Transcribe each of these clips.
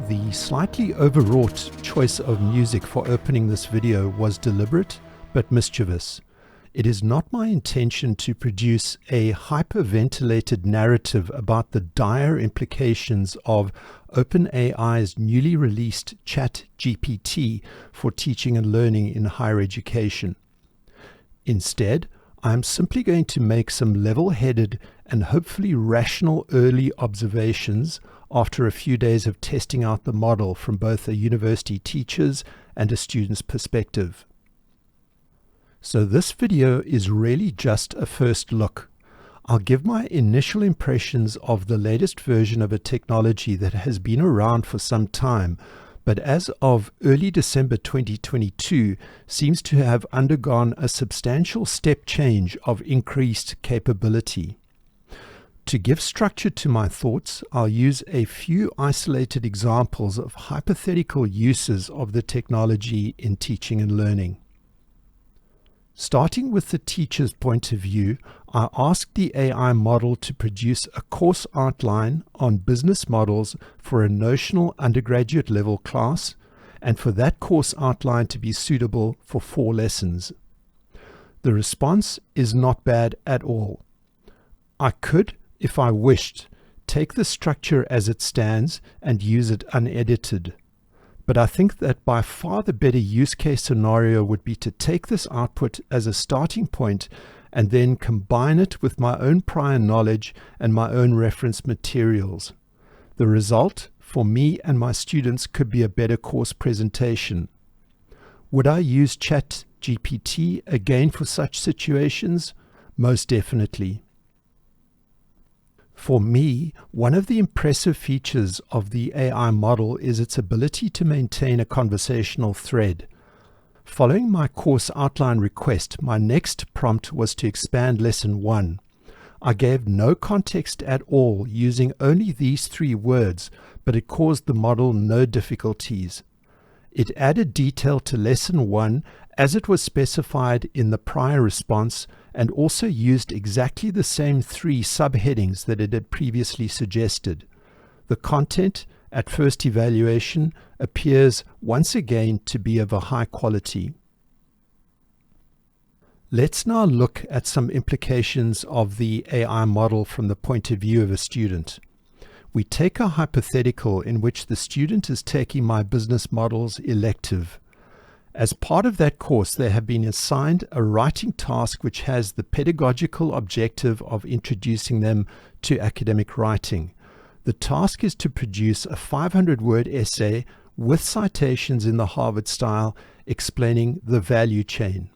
The slightly overwrought choice of music for opening this video was deliberate but mischievous. It is not my intention to produce a hyperventilated narrative about the dire implications of OpenAI's newly released ChatGPT for teaching and learning in higher education. Instead, I am simply going to make some level-headed and hopefully rational early observations after a few days of testing out the model from both a university teacher's and a student's perspective. So this video is really just a first look. I'll give my initial impressions of the latest version of a technology that has been around for some time, but as of early December 2022 seems to have undergone a substantial step change of increased capability. To give structure to my thoughts, I'll use a few isolated examples of hypothetical uses of the technology in teaching and learning. Starting with the teacher's point of view, I asked the AI model to produce a course outline on business models for a notional undergraduate level class, and for that course outline to be suitable for 4 lessons. The response is not bad at all. I could, if I wished, take the structure as it stands and use it unedited. But I think that by far the better use case scenario would be to take this output as a starting point and then combine it with my own prior knowledge and my own reference materials. The result, for me and my students, could be a better course presentation. Would I use ChatGPT again for such situations? Most definitely. For me, one of the impressive features of the AI model is its ability to maintain a conversational thread. Following my course outline request, my next prompt was to expand Lesson 1. I gave no context at all, using only these 3 words, but it caused the model no difficulties. It added detail to Lesson 1 as it was specified in the prior response, and also used exactly the same 3 subheadings that it had previously suggested. The content, at first evaluation, appears once again to be of a high quality. Let's now look at some implications of the AI model from the point of view of a student. We take a hypothetical in which the student is taking my business models elective. As part of that course, they have been assigned a writing task which has the pedagogical objective of introducing them to academic writing. The task is to produce a 500-word essay with citations in the Harvard style explaining the value chain.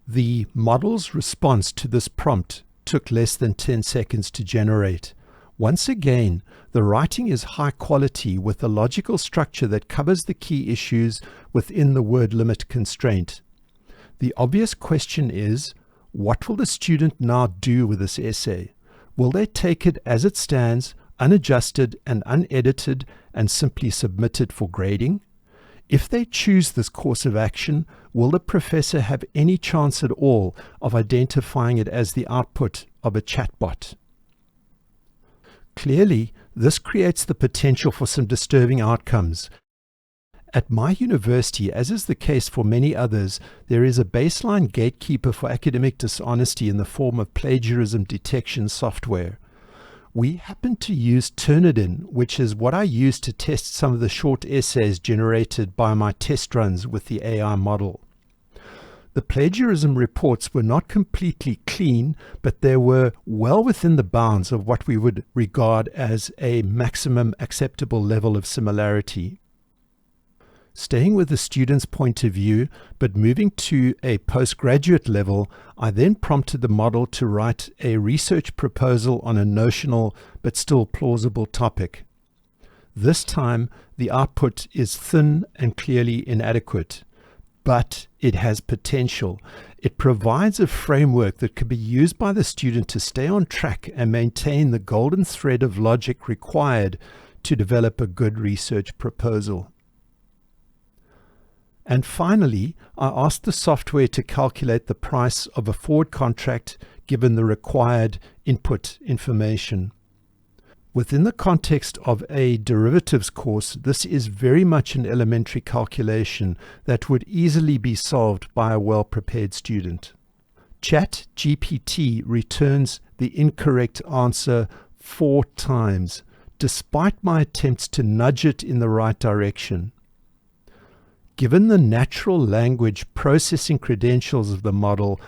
The model's response to this prompt took less than 10 seconds to generate. Once again, the writing is high quality with a logical structure that covers the key issues within the word limit constraint. The obvious question is, what will the student now do with this essay? Will they take it as it stands, unadjusted and unedited, and simply submit it for grading? If they choose this course of action, will the professor have any chance at all of identifying it as the output of a chatbot? Clearly, this creates the potential for some disturbing outcomes. At my university, as is the case for many others, there is a baseline gatekeeper for academic dishonesty in the form of plagiarism detection software. We happen to use Turnitin, which is what I use to test some of the short essays generated by my test runs with the AI model. The plagiarism reports were not completely clean, but they were well within the bounds of what we would regard as a maximum acceptable level of similarity. Staying with the student's point of view, but moving to a postgraduate level, I then prompted the model to write a research proposal on a notional but still plausible topic. This time, the output is thin and clearly inadequate. But it has potential. It provides a framework that can be used by the student to stay on track and maintain the golden thread of logic required to develop a good research proposal. And finally, I asked the software to calculate the price of a forward contract given the required input information. Within the context of a derivatives course, this is very much an elementary calculation that would easily be solved by a well-prepared student. ChatGPT returns the incorrect answer 4 times, despite my attempts to nudge it in the right direction. Given the natural language processing credentials of the model,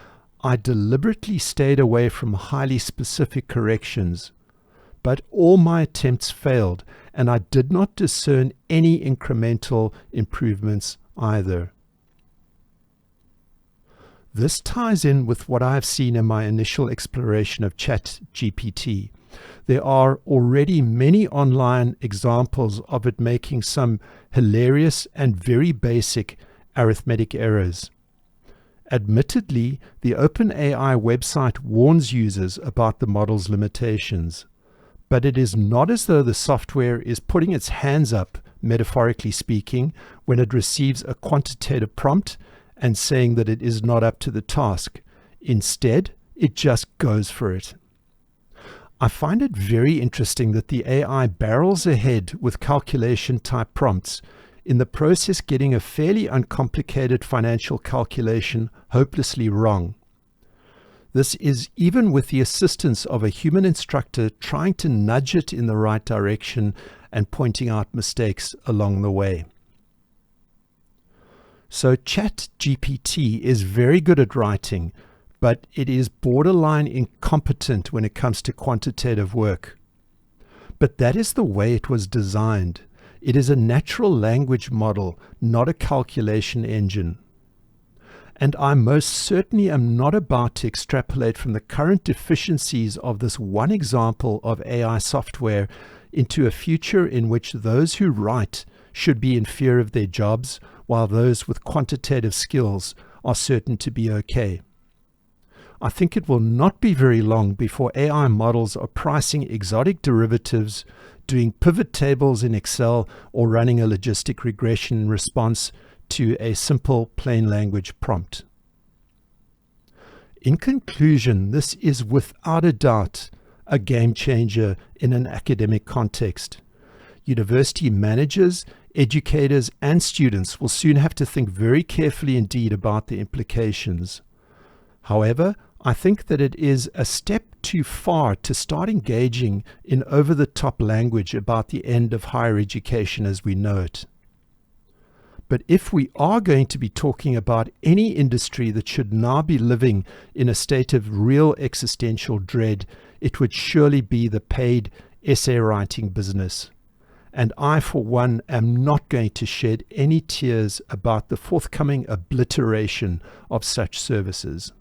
I deliberately stayed away from highly specific corrections. But all my attempts failed, and I did not discern any incremental improvements either. This ties in with what I have seen in my initial exploration of ChatGPT. There are already many online examples of it making some hilarious and very basic arithmetic errors. Admittedly, the OpenAI website warns users about the model's limitations. But it is not as though the software is putting its hands up, metaphorically speaking, when it receives a quantitative prompt and saying that it is not up to the task. Instead, it just goes for it. I find it very interesting that the AI barrels ahead with calculation-type prompts, in the process getting a fairly uncomplicated financial calculation hopelessly wrong. This is even with the assistance of a human instructor trying to nudge it in the right direction and pointing out mistakes along the way. So ChatGPT is very good at writing, but it is borderline incompetent when it comes to quantitative work. But that is the way it was designed. It is a natural language model, not a calculation engine. And I most certainly am not about to extrapolate from the current deficiencies of this one example of AI software into a future in which those who write should be in fear of their jobs, while those with quantitative skills are certain to be okay. I think it will not be very long before AI models are pricing exotic derivatives, doing pivot tables in Excel, or running a logistic regression in response to a simple plain language prompt. In conclusion, this is without a doubt a game changer in an academic context. University managers, educators, and students will soon have to think very carefully indeed about the implications. However, I think that it is a step too far to start engaging in over-the-top language about the end of higher education as we know it. But if we are going to be talking about any industry that should now be living in a state of real existential dread, it would surely be the paid essay writing business. And I, for one, am not going to shed any tears about the forthcoming obliteration of such services.